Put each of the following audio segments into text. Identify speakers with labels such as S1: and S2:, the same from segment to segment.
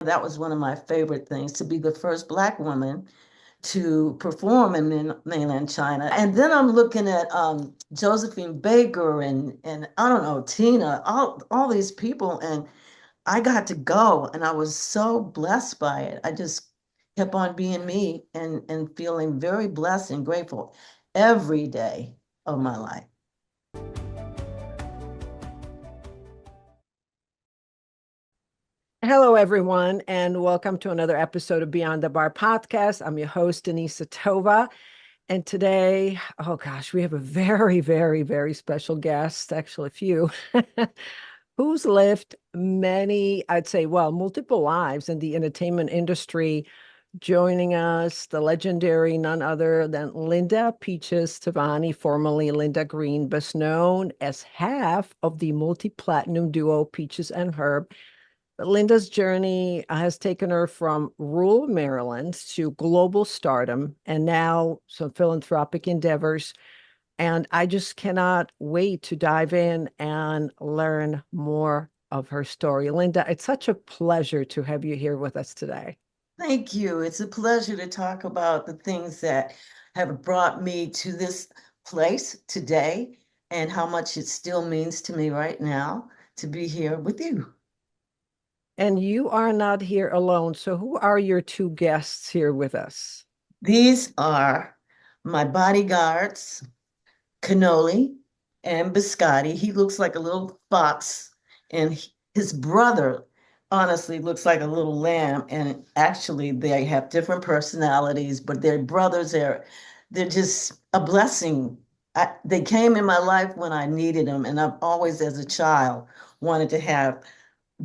S1: That was one of my favorite things, to be the first Black woman to perform in mainland China. And then I'm looking at Josephine Baker and I don't know, Tina, all these people, and I got to go, and I was so blessed by it. I just kept on being me and feeling very blessed and grateful every day of my life.
S2: Hello, everyone, and welcome to another episode of Beyond the Bar podcast. I'm your host, Denise Tova. And today, oh gosh, we have a very, very, very special guest, actually, a few, who's lived many, I'd say, well, multiple lives in the entertainment industry. Joining us, the legendary none other than Linda Peaches Tavani, formerly Linda Green, best known as half of the multi-platinum duo Peaches and Herb. Linda's journey has taken her from rural Maryland to global stardom and now some philanthropic endeavors. And I just cannot wait to dive in and learn more of her story. Linda, it's such a pleasure to have you here with us today.
S1: Thank you. It's a pleasure to talk about the things that have brought me to this place today and how much it still means to me right now to be here with you.
S2: And you are not here alone. So, who are your two guests here with us?
S1: These are my bodyguards, Cannoli and Biscotti. He looks like a little fox, and his brother honestly looks like a little lamb. And actually, they have different personalities, but they're brothers. They're just a blessing. They came in my life when I needed them, and I've always, as a child, wanted to have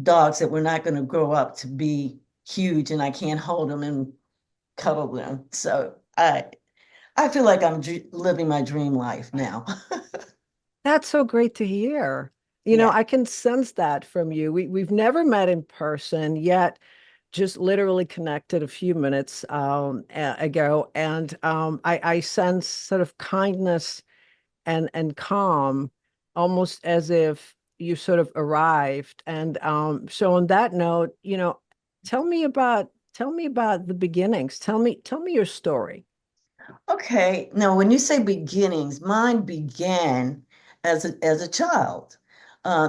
S1: dogs that were not going to grow up to be huge, and I can't hold them and cuddle them. So I feel like I'm living my dream life now.
S2: That's so great to hear.
S1: Yeah.
S2: I can sense that from you. We've never met in person yet, just literally connected a few minutes ago, and I sense sort of kindness and calm, almost as if you sort of arrived. And so, on that note, tell me about the beginnings. Tell me your story.
S1: Okay. Now, when you say beginnings, mine began as a child,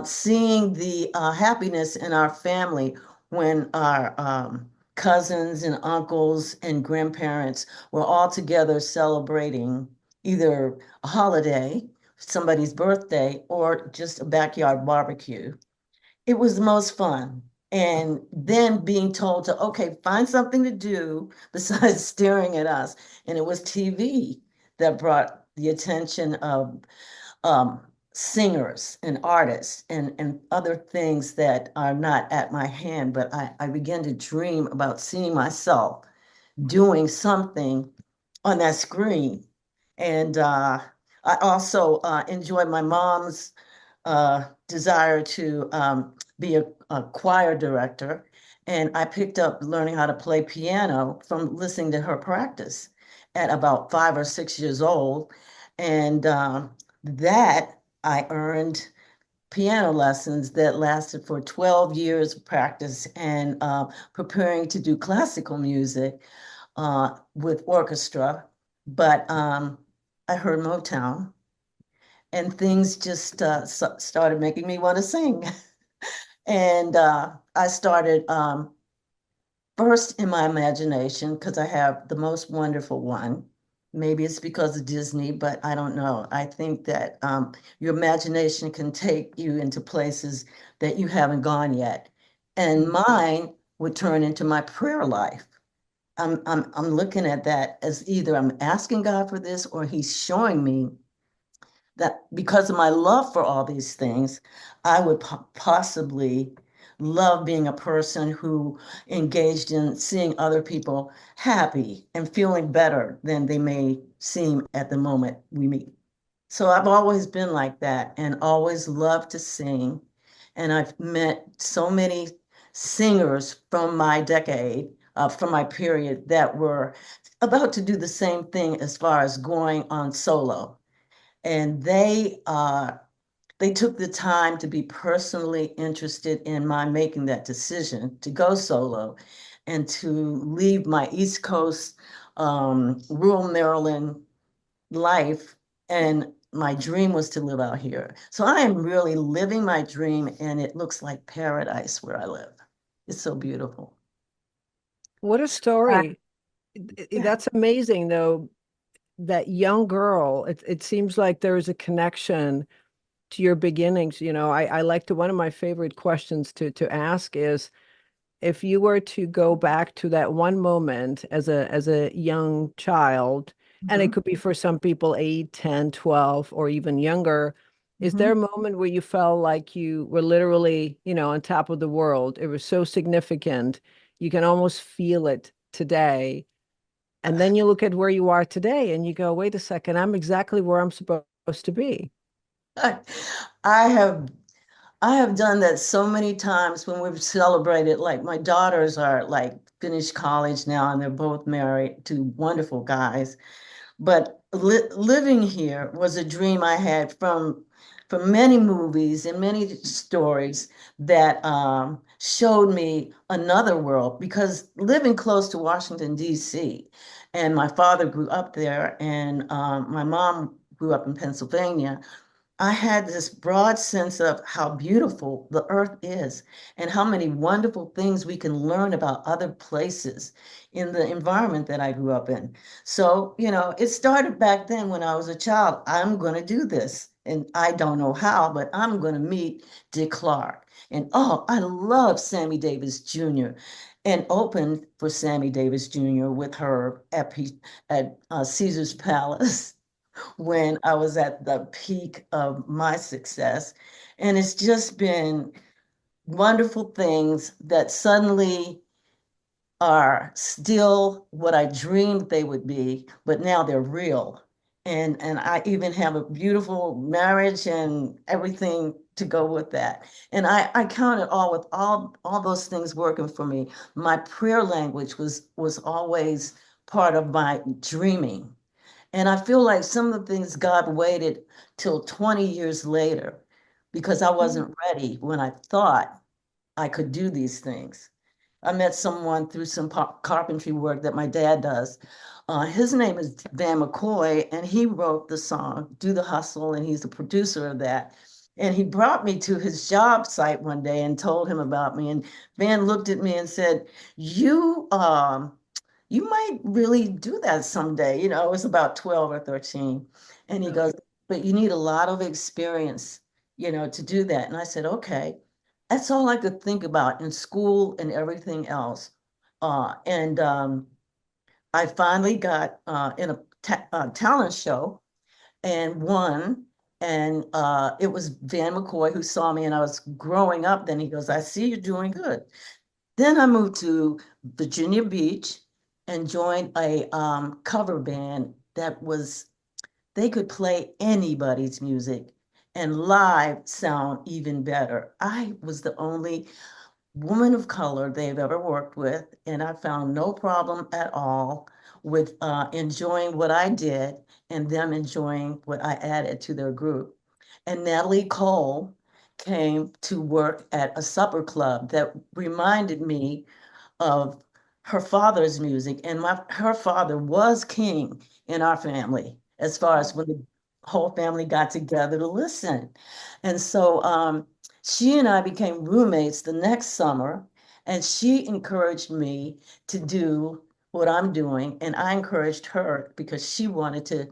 S1: seeing the happiness in our family when our cousins and uncles and grandparents were all together celebrating either a holiday, somebody's birthday, or just a backyard barbecue. It was the most fun. And then being told to, okay, find something to do besides staring at us. And it was TV that brought the attention of um, singers and artists and other things that are not at my hand. But I began to dream about seeing myself doing something on that screen. And I also enjoyed my mom's desire to be a choir director. And I picked up learning how to play piano from listening to her practice at about 5 or 6 years old. And that I earned piano lessons that lasted for 12 years of practice and preparing to do classical music with orchestra. But I heard Motown and things just started making me want to sing. And I started first in my imagination because I have the most wonderful one. Maybe it's because of Disney, but I don't know. I think that your imagination can take you into places that you haven't gone yet. And mine would turn into my prayer life. I'm looking at that as either I'm asking God for this or He's showing me that because of my love for all these things, I would possibly love being a person who engaged in seeing other people happy and feeling better than they may seem at the moment we meet. So I've always been like that and always loved to sing. And I've met so many singers from my decade, from my period, that were about to do the same thing as far as going on solo. And they they took the time to be personally interested in my making that decision to go solo and to leave my East Coast, rural Maryland life. And my dream was to live out here. So I am really living my dream, and it looks like paradise where I live. It's so beautiful.
S2: What a
S1: Uh,
S2: story.
S1: yeah.
S2: That's amazing, though. That young girl, it seems like there is a connection to your beginnings. I like to, one of my favorite questions to ask is, if you were to go back to that one moment as a young child, and it
S1: Mhm,
S2: could be for some people 8, 10, 12, or even younger, is there
S1: mhm.
S2: a moment where you felt like you were literally, on top of the world? It was so significant. You can almost feel it today. And then you look at where you are today and you go, wait a second, I'm exactly where I'm supposed to be.
S1: I I have I have done that so many times when we've celebrated. Like my daughters are like finished college now, and they're both married to wonderful guys. But living here was a dream I had from many movies and many stories that showed me another world. Because living close to Washington, D.C., and my father grew up there, and my mom grew up in Pennsylvania. I had this broad sense of how beautiful the earth is and how many wonderful things we can learn about other places in the environment that I grew up in. So, it started back then when I was a child. I'm going to do this. And I don't know how, but I'm going to meet Dick Clark. And oh, I love Sammy Davis Jr. and opened for Sammy Davis Jr. with her at Caesar's Palace when I was at the peak of my success. And it's just been wonderful things that suddenly are still what I dreamed they would be, but now they're real. And I even have a beautiful marriage and everything to go with that. And I count it all with all those things working for me. My prayer language was always part of my dreaming. And I feel like some of the things God waited till 20 years later because I wasn't ready when I thought I could do these things. I met someone through some carpentry work that my dad does. His name is Van McCoy, and he wrote the song "Do the Hustle," and he's the producer of that. And he brought me to his job site one day and told him about me. And Van looked at me and said, "You might really do that someday." I was about 12 or 13. And he goes, "But you need a lot of experience, to do that." And I said, "Okay." That's all I could think about in school and everything else. And I finally got in a talent show and won. And it was Van McCoy who saw me, and I was growing up. Then he goes, "I see you're doing good." Then I moved to Virginia Beach and joined a cover band they could play anybody's music and live sound even better. I was the only woman of color they've ever worked with, and I found no problem at all with enjoying what I did and them enjoying what I added to their group. And Natalie Cole came to work at a supper club that reminded me of her father's music. And her father was king in our family as far as when the whole family got together to listen. And so she and I became roommates the next summer, and she encouraged me to do what I'm doing, and I encouraged her because she wanted to,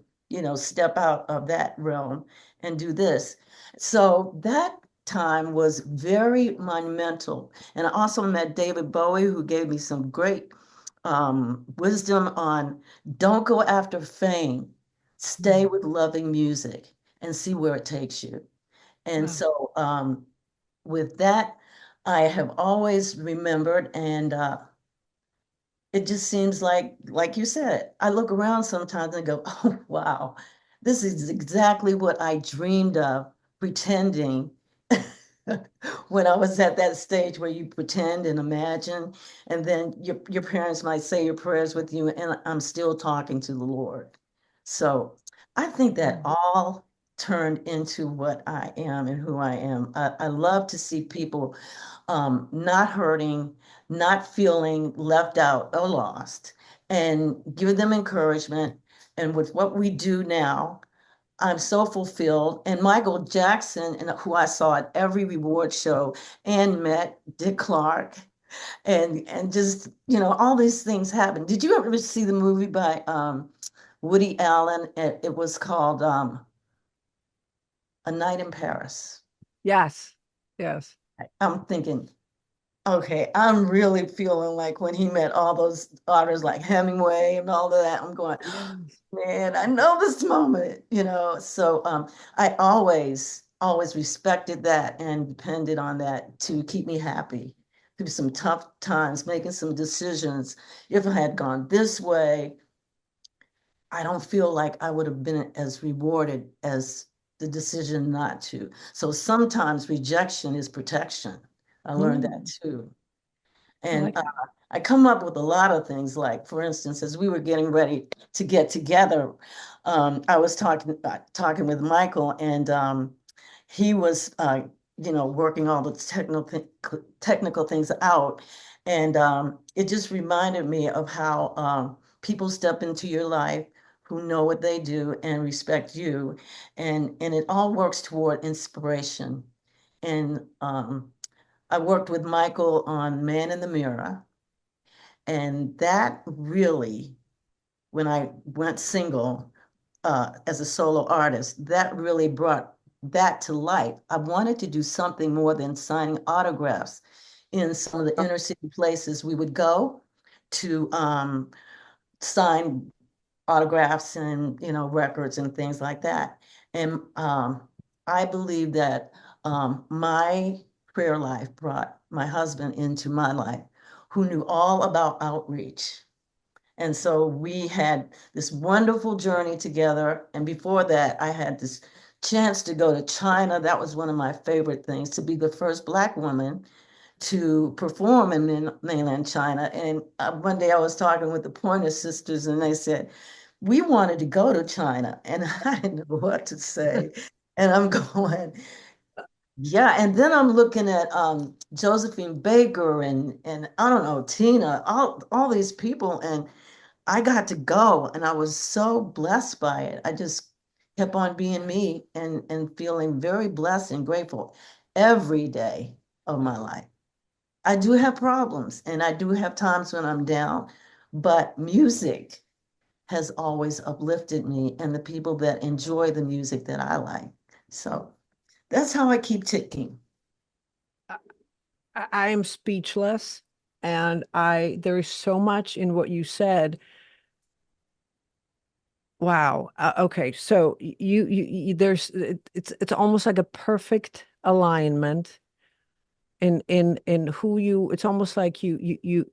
S1: step out of that realm and do this. So that time was very monumental. And I also met David Bowie, who gave me some great wisdom on don't go after fame, stay with loving music and see where it takes you. And
S2: Wow.
S1: so with that, I have always remembered, and it just seems like you said, I look around sometimes and go, oh, wow, this is exactly what I dreamed of pretending when I was at that stage where you pretend and imagine, and then your parents might say your prayers with you, and I'm still talking to the Lord. So I think that all turned into what I am and who I am. I love to see people not hurting, not feeling left out or lost, and give them encouragement. And with what we do now, I'm so fulfilled. And Michael Jackson, and who I saw at every reward show and met Dick Clark, and just all these things happen. Did you ever see the movie by Woody Allen? It was called A Night in Paris.
S2: Yes. Yes.
S1: I'm thinking, okay, I'm really feeling like when he met all those artists like Hemingway and all of that, I'm going,
S2: Yes.
S1: man, I know this moment. So I always respected that and depended on that to keep me happy through some tough times, making some decisions. If I had gone this way, I don't feel like I would have been as rewarded as the decision not to. So sometimes rejection is protection. I learned that
S2: Mm,
S1: too.
S2: I
S1: And
S2: like that.
S1: I come up with a lot of things, like, for instance, as we were getting ready to get together, I was talking with Michael, and he was, working all the technical things out. And it just reminded me of how people step into your life who know what they do and respect you. And it all works toward inspiration. And I worked with Michael on Man in the Mirror. And that really, when I went single as a solo artist, that really brought that to life. I wanted to do something more than signing autographs in some of the inner city places we would go to sign autographs and records and things like that. And I believe that my prayer life brought my husband into my life, who knew all about outreach. And so we had this wonderful journey together. And before that, I had this chance to go to China. That was one of my favorite things, to be the first Black woman to perform in mainland China. And one day I was talking with the Pointer Sisters, and they said, we wanted to go to China. And I didn't know what to say. And I'm going, yeah. And then I'm looking at Josephine Baker and I don't know, Tina, all these people. And I got to go, and I was so blessed by it. I just kept on being me and feeling very blessed and grateful every day of my life. I do have problems and I do have times when I'm down, but music has always uplifted me and the people that enjoy the music that I like. So that's how I keep ticking.
S2: I, I am speechless. And there is so much in what you said. Wow. Okay. So it's almost like a perfect alignment in who you, it's almost like there's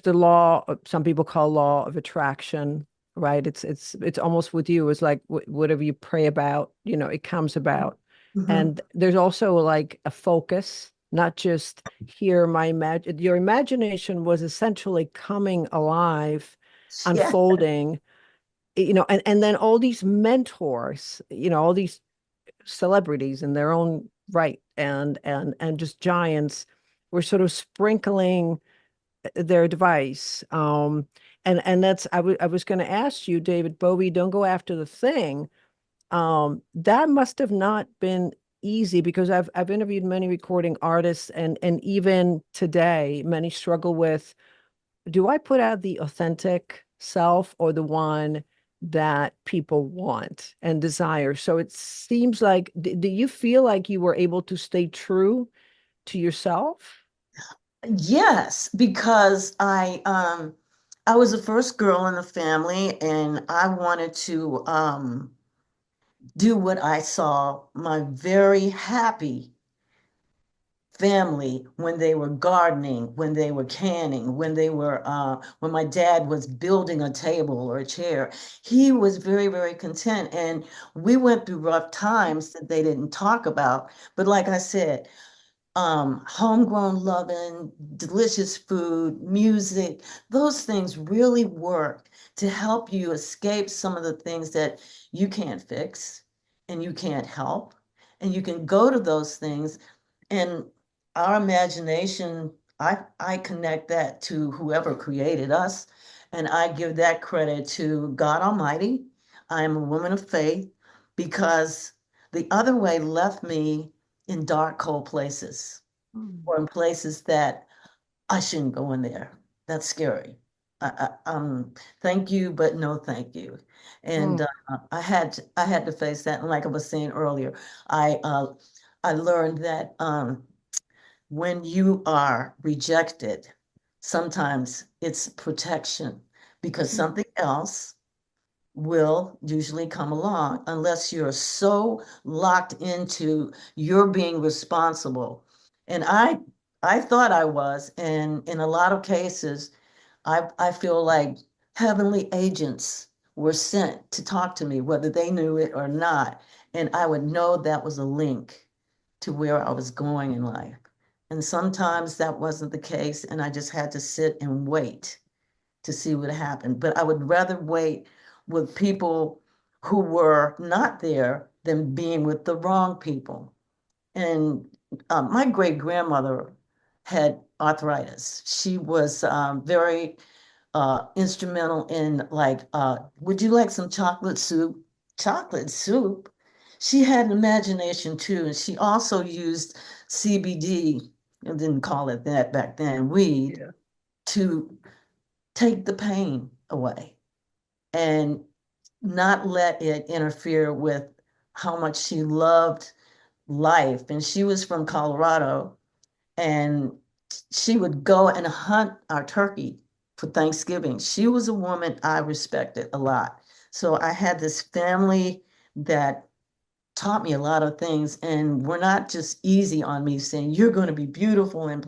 S2: the law, some people call law of attraction, right? It's almost with you, it's like whatever you pray about, it comes about.
S1: Mhm.
S2: And there's also like a focus, not just here, your imagination was essentially coming alive,
S1: Yeah.
S2: unfolding, and then all these mentors, all these celebrities in their own right, and just giants were sort of sprinkling their advice. And that's I was going to ask you, David Bowie, don't go after the thing. That must have not been easy, because I've interviewed many recording artists, and even today, many struggle with, do I put out the authentic self or the one that people want and desire? So it seems like, do you feel like you were able to stay true to yourself?
S1: Yes, because I was the first girl in the family and I wanted to do what I saw my very happy family when they were gardening, when they were canning, when my dad was building a table or a chair. He was very, very content. And we went through rough times that they didn't talk about. But like I said, homegrown loving, delicious food, music, those things really work to help you escape some of the things that you can't fix and you can't help. And you can go to those things and our imagination, I connect that to whoever created us, and I give that credit to God Almighty. I am a woman of faith because the other way left me in dark, cold places
S2: Mm.
S1: or in places that I shouldn't go in there. That's scary. Thank you, but no, thank you. And
S2: Mm.
S1: I had to face that. And like I was saying earlier, I uh, I learned that when you are rejected, sometimes it's protection because
S2: Mm.
S1: something else will usually come along unless you're so locked into you're being responsible. And I thought I was, and in a lot of cases, I feel like heavenly agents were sent to talk to me, whether they knew it or not. And I would know that was a link to where I was going in life. And sometimes that wasn't the case, and I just had to sit and wait to see what happened. But I would rather wait with people who were not there than being with the wrong people. And my great grandmother had arthritis. She was very instrumental in like, would you like some chocolate soup? Chocolate soup. She had an imagination too, and she also used CBD, and didn't call it that back then, weed,
S2: Yeah.
S1: to take the pain away and not let it interfere with how much she loved life. And she was from Colorado, and she would go and hunt our turkey for Thanksgiving. She was a woman I respected a lot. So I had this family that taught me a lot of things and were not just easy on me saying you're going to be beautiful and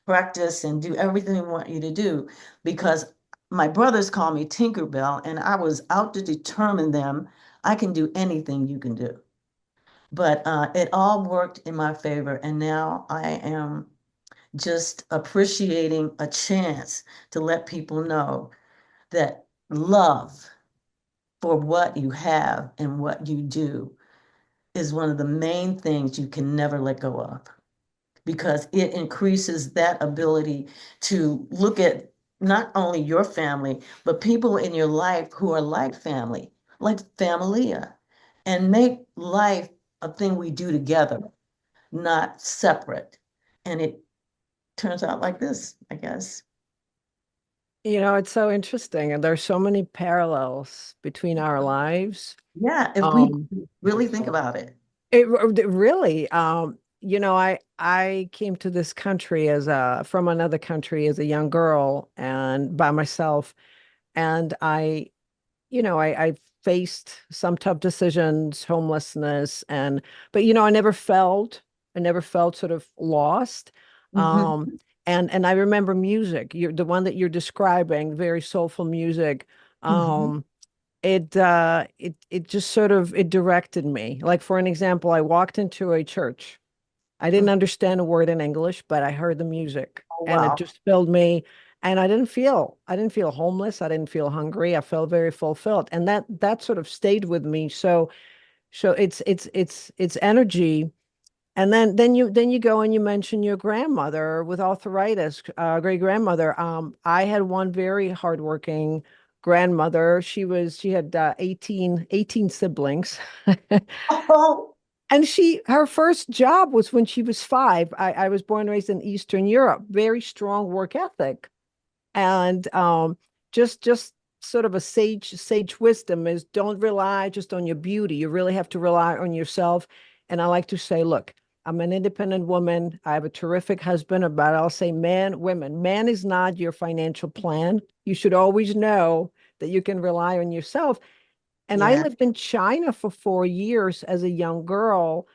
S1: practice and do everything we want you to do because my brothers call me Tinkerbell and I was out to determine them. I can do anything you can do. But it all worked in my favor. And now I am just appreciating a chance to let people know that love for what you have and what you do is one of the main things you can never let go of because it increases that ability to look at not only your family, but people in your life who are like familia, and make life a thing we do together, not separate. And it turns out like this, I guess.
S2: It's so interesting, and there's so many parallels between our lives.
S1: Yeah, if we
S2: Um,
S1: really think about it.
S2: it really, I came to this country as a from another country as a young girl and by myself, and I faced some tough decisions, homelessness, but I never felt sort of lost.
S1: Mhm,
S2: And I remember music. The one that you're describing, very soulful music.
S1: mhm,
S2: Um, it just sort of it directed me. Like for an example, I walked into a church. I didn't
S1: mhm.
S2: understand a word in English, but I heard the music
S1: Oh,
S2: and it
S1: wow.
S2: just filled me. And I didn't feel homeless. I didn't feel hungry. I felt very fulfilled. And that sort of stayed with me. So it's energy. And then you go and you mention your grandmother with arthritis, great grandmother. I had one very hardworking grandmother. She had 18 siblings.
S1: Oh,
S2: And her first job was when she was 5. I was born and raised in Eastern Europe, very strong work ethic. And just sort of a sage wisdom is don't rely just on your beauty. You really have to rely on yourself. And I like to say, look, I'm an independent woman. I have a terrific husband, but I'll say man, women, man is not your financial plan. You should always know that you can rely on yourself. And I
S1: yeah.
S2: lived in China for 4 years as a young girl.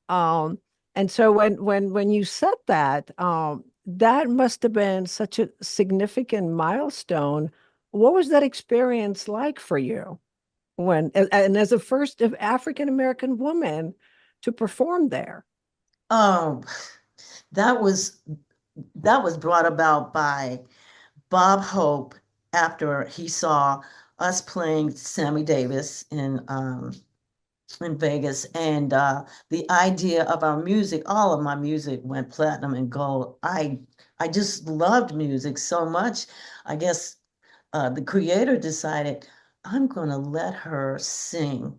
S2: Um, and so when you said that, that must have been such a significant milestone. What was that experience like for you and as a first of African American woman to perform there?
S1: Oh, that was that was brought about by Bob Hope after he saw us playing Sammy Davis in Vegas, and the idea of our music, all of my music went platinum and gold. I just loved music so much. I guess the creator decided, I'm going to let her sing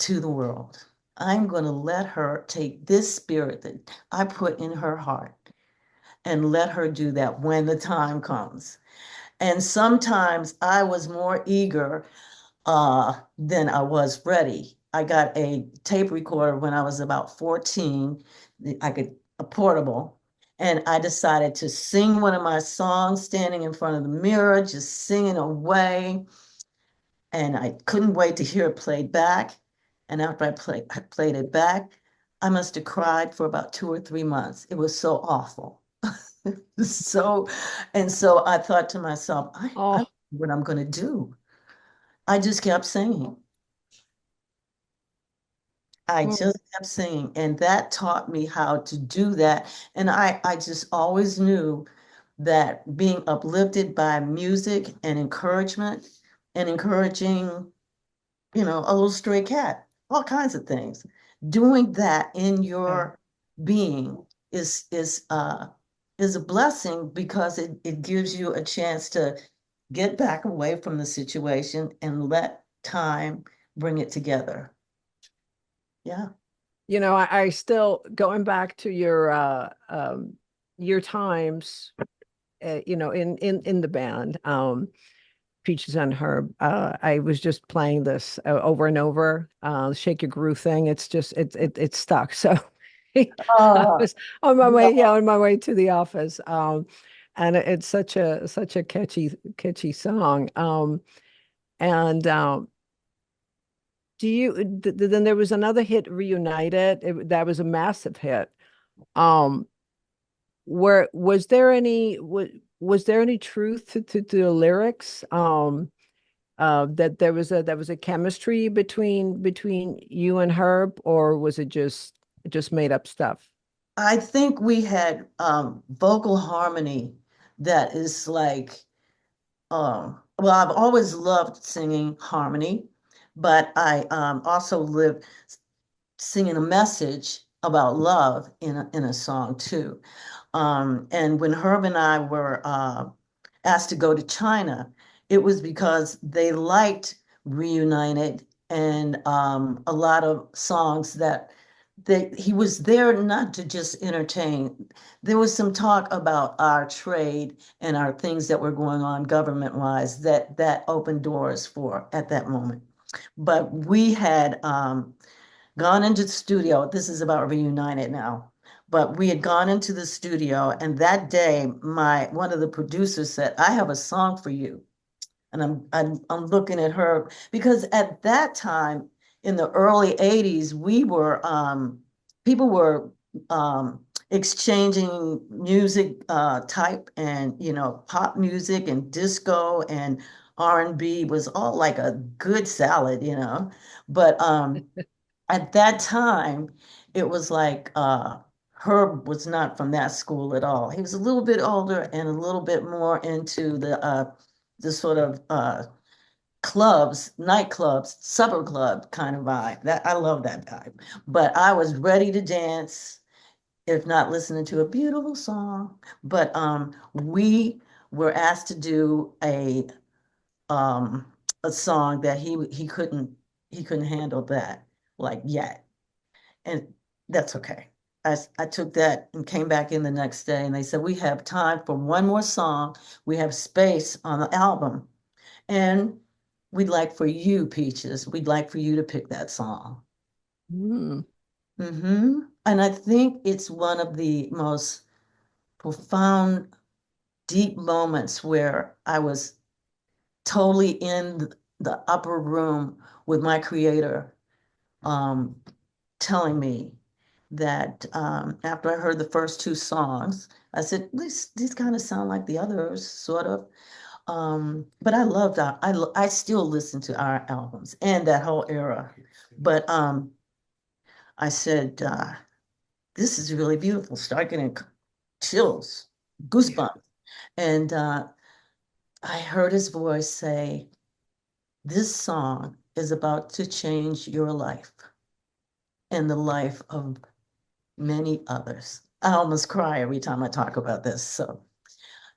S1: to the world. I'm going to let her take this spirit that I put in her heart and let her do that when the time comes. And sometimes I was more eager than I was ready. I got a tape recorder when I was about 14. I could a portable, and I decided to sing one of my songs standing in front of the mirror, just singing away. And I couldn't wait to hear it played back. And after I played it back, I must have cried for about 2 or 3 months. It was so awful. So, and so I thought to myself, I know
S2: Oh,
S1: what I'm going to do. I just kept singing. I
S2: mm,
S1: just kept singing, and that taught me how to do that. And I just always knew that being uplifted by music and encouragement and encouraging, a little stray cat, all kinds of things. Doing that in
S2: yeah.
S1: your being is a blessing because it gives you a chance to get back away from the situation and let time bring it together. Yeah.
S2: I still going back to your times, in the band, Peaches and Herb. I was just playing this over and over, Shake Your Groove thing. It's stuck. So I
S1: Oh,
S2: was on my way,
S1: yeah.
S2: yeah, on my way to the office. And it's such a catchy song. And then there was another hit, Reunited. That was a massive hit. Um, where was there any truth to the lyrics? That there was a chemistry between you and Herb, or was it just made up stuff?
S1: I think we had vocal harmony that is like, well, I've always loved singing harmony, but I also live singing a message about love in a song too. And when Herb and I were asked to go to China, it was because they liked Reunited and a lot of songs that he was there not to just entertain. There was some talk about our trade and our things that were going on government-wise that opened doors for at that moment. But we had gone into the studio. This is about Reunited now. But we had gone into the studio, and that day, my one of the producers said, "I have a song for you." And I'm looking at her because at that time in the early 80s, people were exchanging music type and pop music and disco and R&B was all like a good salad. But at that time, it was like Herb was not from that school at all. He was a little bit older and a little bit more into the sort of clubs, nightclubs, supper club kind of vibe. That I love that vibe. But I was ready to dance, if not listening to a beautiful song. But we were asked to do a song that he couldn't handle that like yet. And that's okay. I took that and came back in the next day and they said, we have time for one more song. We have space on the album. And we'd like for you, Peaches, we'd like for you to pick that song.
S2: Mm.
S1: And I think it's one of the most profound, deep moments where I was totally in the upper room with my creator, um, telling me that after I heard the first two songs, I said, these kind of sound like the others, sort of. But I loved I still listen to our albums and that whole era. But I said, this is really beautiful. Start getting chills,
S2: Yeah.
S1: goosebumps. And I heard his voice say, this song is about to change your life and the life of many others. I almost cry every time I talk about this. So,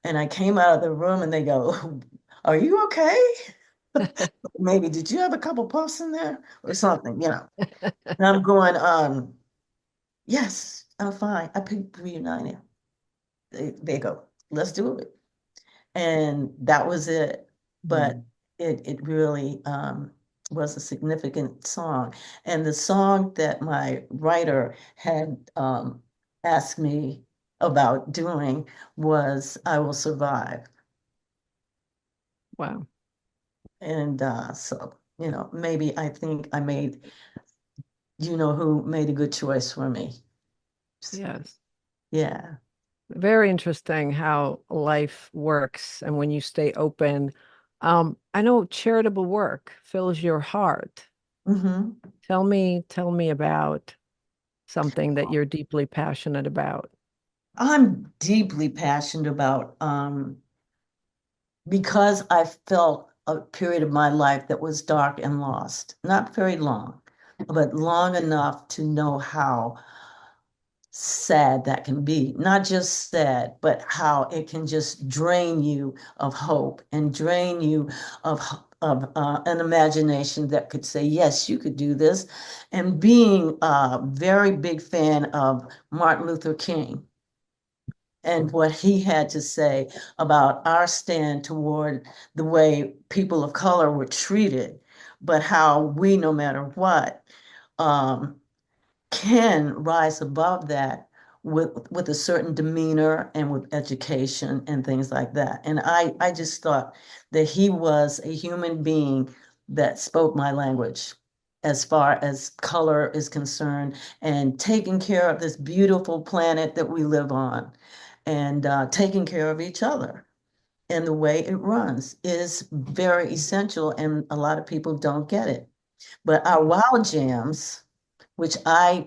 S1: and I came out of the room and they go, "Are you okay? Maybe did you have a couple puffs in there or something, you know?" And I'm going, yes, I'm fine. I picked 390. They go, let's do it. And that was it. But it really was a significant song. And the song that my writer had asked me about doing was I Will Survive.
S2: Wow.
S1: And so, maybe I think I made, who made a good choice for me.
S2: Yes.
S1: Yeah.
S2: Very interesting how life works and when you stay open. I know charitable work fills your heart.
S1: Hmm.
S2: Tell me about something that you're deeply passionate about.
S1: I'm deeply passionate about because I felt a period of my life that was dark and lost. Not very long, but long enough to know how sad that can be. Not just sad, but how it can just drain you of hope and drain you of an imagination that could say, yes, you could do this. And being a very big fan of Martin Luther King and what he had to say about our stand toward the way people of color were treated, but how we, no matter what, um, can rise above that with a certain demeanor and with education and things like that. And I just thought that he was a human being that spoke my language as far as color is concerned and taking care of this beautiful planet that we live on and taking care of each other. And the way it runs is very essential, and a lot of people don't get it. But our wild jams, which after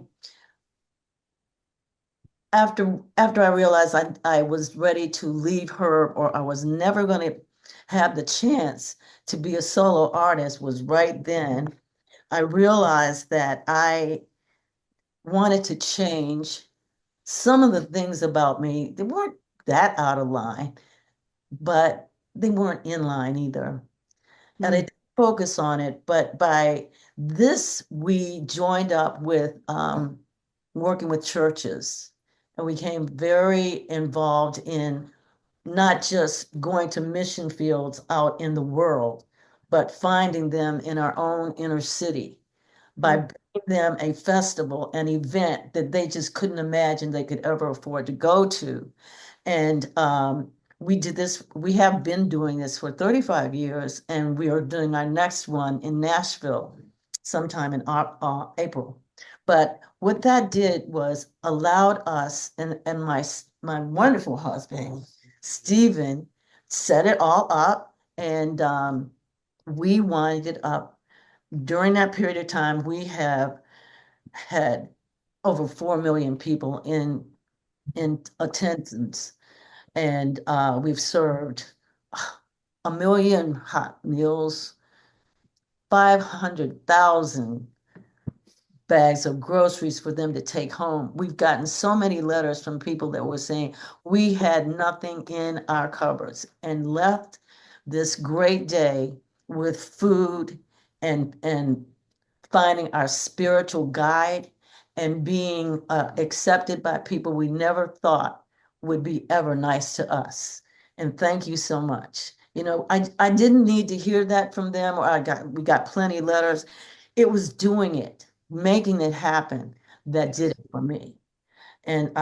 S1: I realized I was ready to leave her or I was never going to have the chance to be a solo artist was right then. I realized that I wanted to change some of the things about me. They weren't that out of line, but they weren't in line either. And I
S2: Mm.
S1: didn't focus on it. But by this, we joined up with working with churches, and we became very involved in not just going to mission fields out in the world, but finding them in our own inner city by
S2: Mm.
S1: bringing them a festival, an event that they just couldn't imagine they could ever afford to go to. And we did this, we have been doing this for 35 years, and we are doing our next one in Nashville sometime in April. But what that did was allowed us and my wonderful husband, Stephen, set it all up, and we winded up during that period of time. We have had over 4 million people in attendance, and we've served 1 million hot meals, 500,000 bags of groceries for them to take home. We've gotten so many letters from people that were saying we had nothing in our cupboards and left this great day with food and finding our spiritual guide and being accepted by people we never thought would be ever nice to us. And thank you so much. I didn't need to hear that from them, or we got plenty of letters. It was doing it, making it happen that did
S2: Yes.
S1: it for me. And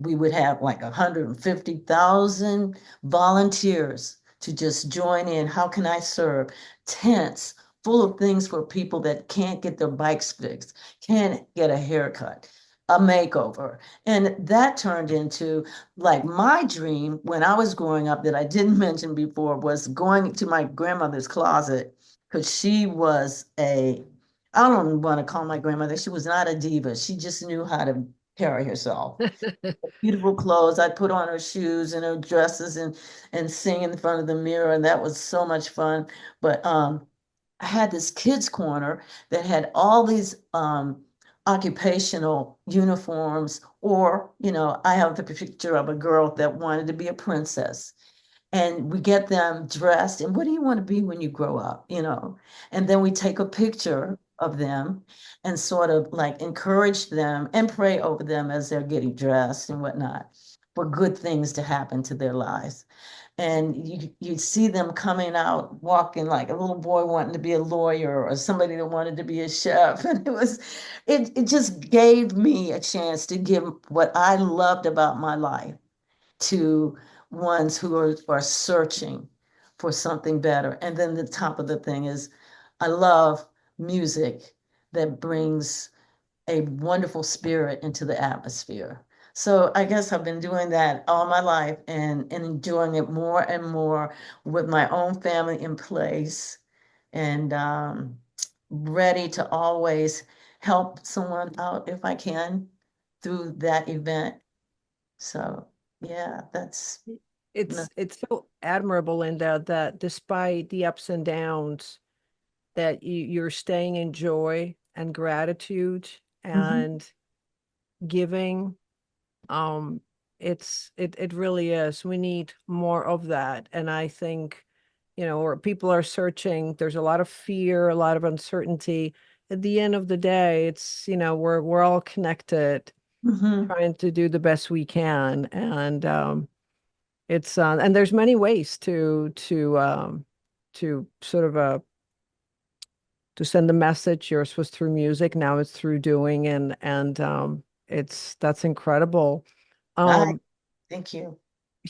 S1: we would have like 150,000 volunteers to just join in. How can I serve? Tents full of things for people that can't get their bikes fixed, can't get a haircut, a makeover. And that turned into like my dream when I was growing up that I didn't mention before was going to my grandmother's closet because she was I don't want to call my grandmother, she was not a diva. She just knew how to carry herself. Beautiful clothes. I'd put on her shoes and her dresses and sing in front of the mirror, and that was so much fun. But I had this kids corner that had all these occupational uniforms, or I have the picture of a girl that wanted to be a princess, and we get them dressed. And what do you want to be when you grow up? And then we take a picture of them and sort of like encourage them and pray over them as they're getting dressed and whatnot for good things to happen to their lives. And you see them coming out walking like a little boy wanting to be a lawyer or somebody that wanted to be a chef. And it just gave me a chance to give what I loved about my life to ones who are searching for something better. And then the top of the thing is, I love music that brings a wonderful spirit into the atmosphere. So I guess I've been doing that all my life and enjoying it more and more with my own family in place, and ready to always help someone out if I can through that event. So yeah, that's no.
S2: It's so admirable, Linda, that despite the ups and downs, that you're staying in joy and gratitude
S1: Mhm.
S2: and giving. Um, it really is. We need more of that. And I think, where people are searching, there's a lot of fear, a lot of uncertainty. At the end of the day, it's, we're all connected,
S1: Mhm.
S2: trying to do the best we can. And it's and there's many ways to sort of to send the message. Yours was through music, now it's through doing, and it's that's incredible.
S1: Bye.
S2: Um,
S1: Thank you.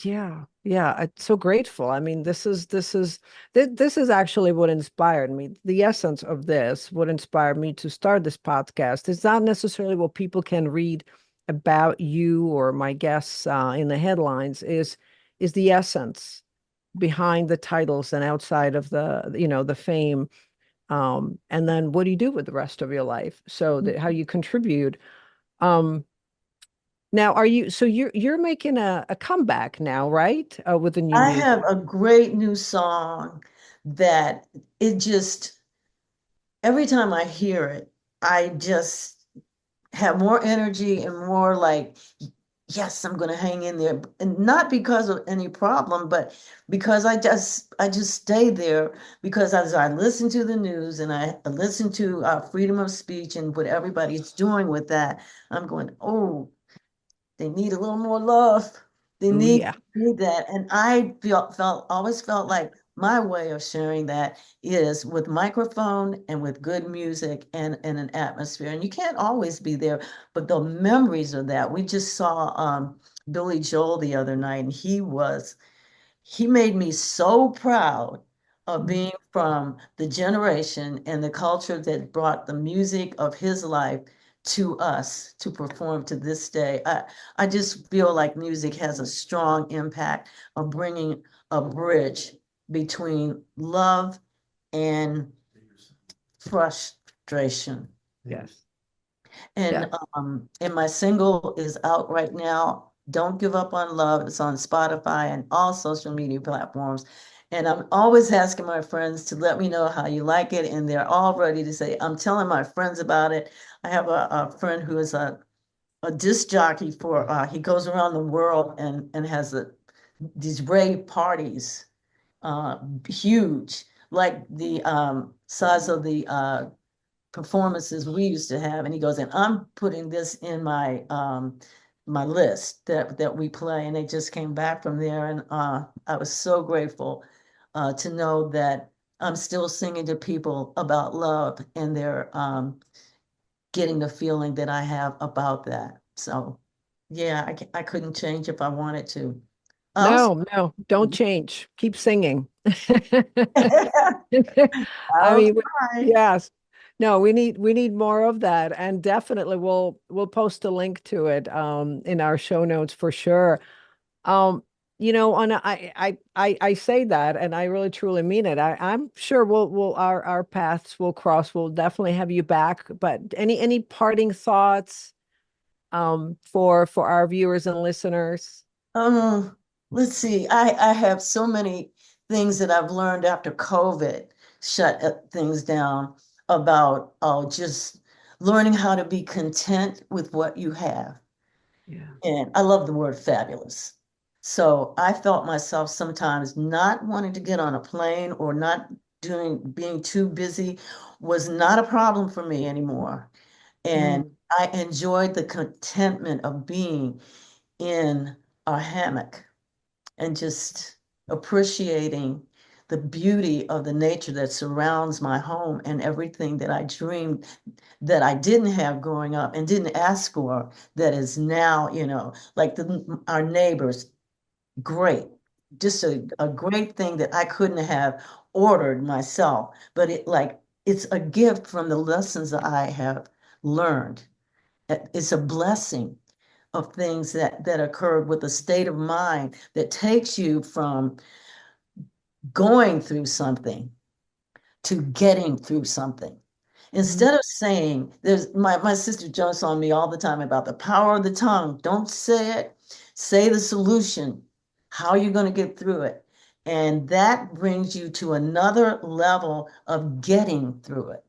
S2: yeah, I'm so grateful. I mean, this is actually what inspired me. The essence of this, what inspired me to start this podcast, is not necessarily what people can read about you or my guests in the headlines. Is the essence behind the titles and outside of the fame. And then what do you do with the rest of your life? So that how you contribute. Um, Now, so you're making a comeback now, right? With the new
S1: I have
S2: music.
S1: a great new song that it just, every time I hear it, I just have more energy and more like, yes, I'm going to hang in there. And not because of any problem, but because I just stay there, because as I listen to the news and I listen to freedom of speech and what everybody's doing with that, I'm going, oh, they need a little more love. They
S2: Oh
S1: need
S2: yeah.
S1: need that. And I always felt like my way of sharing that is with microphone and with good music and an atmosphere. And you can't always be there, but the memories of that. We just saw Billy Joel the other night, and he made me so proud of being from the generation and the culture that brought the music of his life to us to perform to this day. I just feel like music has a strong impact of bringing a bridge between love and frustration.
S2: Yes.
S1: And
S2: Yeah.
S1: my single is out right now. Don't Give Up on Love. It's on Spotify and all social media platforms. And I'm always asking my friends to let me know how you like it. And they're all ready to say, I'm telling my friends about it. I have a friend who is a disc jockey for, he goes around the world and has these rave parties, uh, huge, like the size of the performances we used to have. And he goes, and I'm putting this in my list that we play. And they just came back from there. And I was so grateful to know that I'm still singing to people about love, and they're getting the feeling that I have about that. So yeah, I couldn't change if I wanted to. I also,
S2: No, no, don't change. Keep singing. I
S1: I'll
S2: mean,
S1: try.
S2: yes. No, we need more of that, and definitely we'll post a link to it in our show notes for sure. Um, on I say that, and I really truly mean it. I'm sure our paths will cross. We'll definitely have you back. But any parting thoughts for our viewers and listeners?
S1: Um, let's see. I have so many things that I've learned after COVID shut things down about just learning how to be content with what you have.
S2: Yeah.
S1: And I love the word fabulous. So I felt myself sometimes not wanting to get on a plane or not being too busy was not a problem for me anymore. And
S2: Mm,
S1: I enjoyed the contentment of being in a hammock and just appreciating the beauty of the nature that surrounds my home and everything that I dreamed that I didn't have growing up and didn't ask for that is now, like our neighbors, great. Just a great thing that I couldn't have ordered myself, but it's a gift from the lessons that I have learned. It's a blessing of things that occurred with a state of mind that takes you from going through something to getting through something.
S2: mhm.
S1: Instead of saying, there's my sister jumps on me all the time about the power of the tongue. Don't say it, say the solution, how you're going to get through it. And that brings you to another level of getting through it.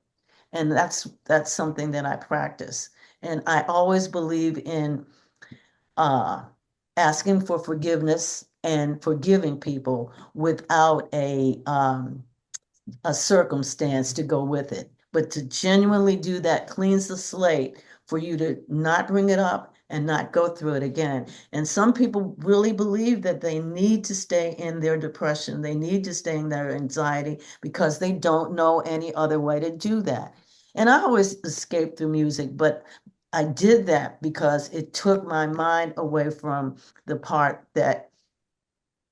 S1: And that's something that I practice. And I always believe in uh, asking for forgiveness and forgiving people without a circumstance to go with it. But to genuinely do that cleans the slate for you to not bring it up and not go through it again. And some people really believe that they need to stay in their depression, they need to stay in their anxiety because they don't know any other way to do that. And I always escape through music, but I did that because it took my mind away from the part that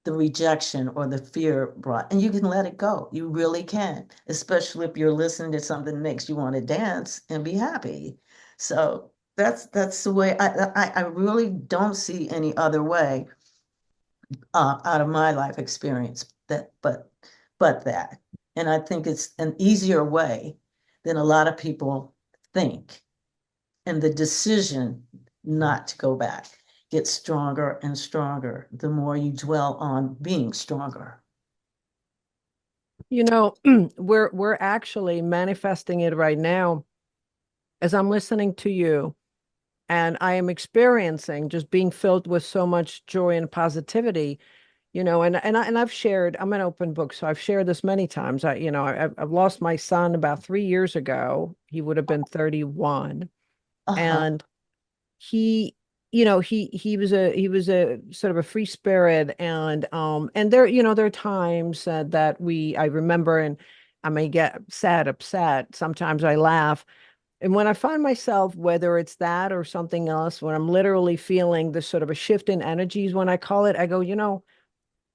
S1: the rejection or the fear brought, and you can let it go. You really can, especially if you're listening to something that makes you want to dance and be happy. So that's the way I really don't see any other way out of my life experience but that. And I think it's an easier way than a lot of people think. And the decision not to go back gets stronger and stronger the more you dwell on being stronger.
S2: You know, we're actually manifesting it right now as I'm listening to you, and I am experiencing just being filled with so much joy and positivity. I've shared. I'm an open book, so I've shared this many times. I've lost my son about 3 years ago. He would have been 31,
S1: Uh-huh.
S2: and he he was a sort of a free spirit, and there are times that we I remember, and I may get sad, upset, sometimes I laugh, and when I find myself, whether it's that or something else, when I'm literally feeling this sort of a shift in energies, when I call it, I go,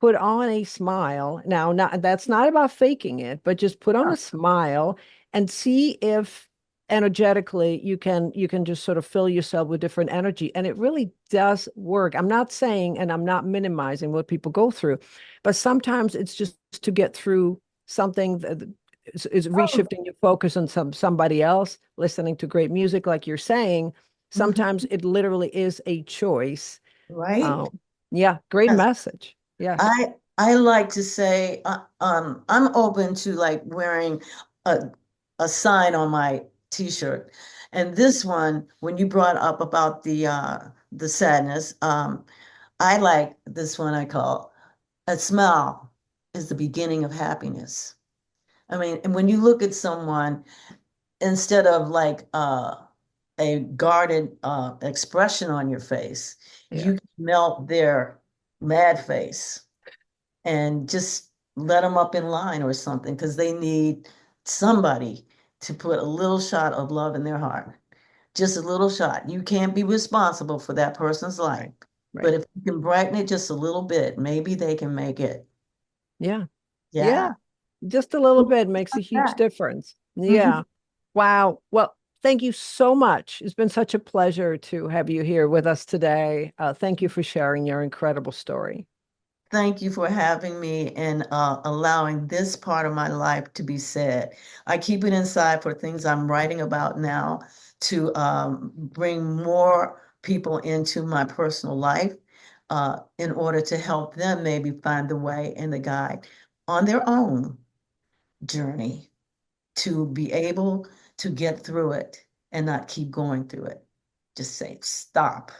S2: put on a smile. Now, not that's not about faking it, but just put on
S1: Yeah.
S2: a smile and see if energetically you can just sort of fill yourself with different energy. And it really does work. I'm not saying, and I'm not minimizing what people go through, but sometimes it's just to get through something that is
S1: Oh,
S2: reshifting your focus on somebody else, listening to great music, like you're saying.
S1: mhm.
S2: Sometimes it literally is a choice.
S1: Right.
S2: Yeah, great
S1: Yes.
S2: message. Yes.
S1: I like to say I'm open to like wearing a sign on my t-shirt. And this one, when you brought up about the sadness, I like this one I call a smile is the beginning of happiness. I mean, and when you look at someone, instead of like a guarded expression on your face,
S2: Yeah.
S1: you can melt their mad face and just let them up in line or something because they need somebody to put a little shot of love in their heart. Just a little shot. You can't be responsible for that person's life,
S2: Right.
S1: but
S2: Right.
S1: if you can brighten it just a little bit, maybe they can make it.
S2: Yeah.
S1: Yeah.
S2: Yeah. Just a little bit makes a huge difference.
S1: Mhm.
S2: Yeah. Wow. Well, thank you so much. It's been such a pleasure to have you here with us today. Thank you for sharing your incredible story.
S1: Thank you for having me and allowing this part of my life to be said. I keep it inside for things I'm writing about now to bring more people into my personal life in order to help them maybe find the way and the guide on their own journey to be able to get through it and not keep going through it. Just say, stop.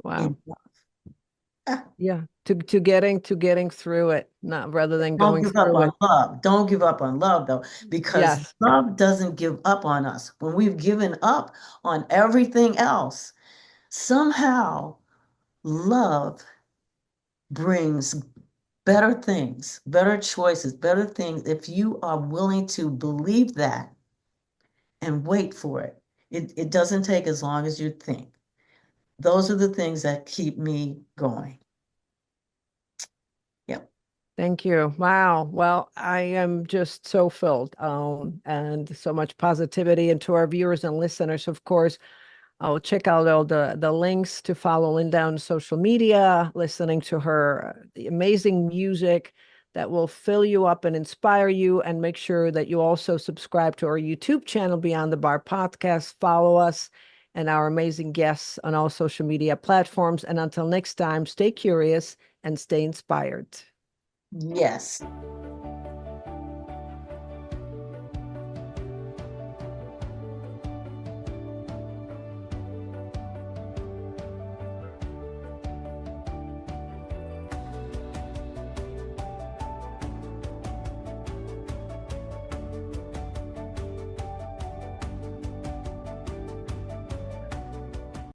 S2: Wow.
S1: Enough. Ah,
S2: Yeah. To getting through it, not rather than
S1: don't
S2: going
S1: give up
S2: through
S1: on
S2: it.
S1: love. Don't give up on love, though, because
S2: Yes.
S1: love doesn't give up on us. When we've given up on everything else, somehow love brings better things, better choices, better things. If you are willing to believe that and wait for it, it doesn't take as long as you think. Those are the things that keep me going. Yep.
S2: Thank you. Wow. Well, I am just so filled, and so much positivity. And to our viewers and listeners, of course, I'll check out all the links to follow Linda on social media, listening to her amazing music that will fill you up and inspire you. And make sure that you also subscribe to our YouTube channel, Beyond the Bar Podcast. Follow us and our amazing guests on all social media platforms. And until next time, stay curious and stay inspired.
S1: Yes.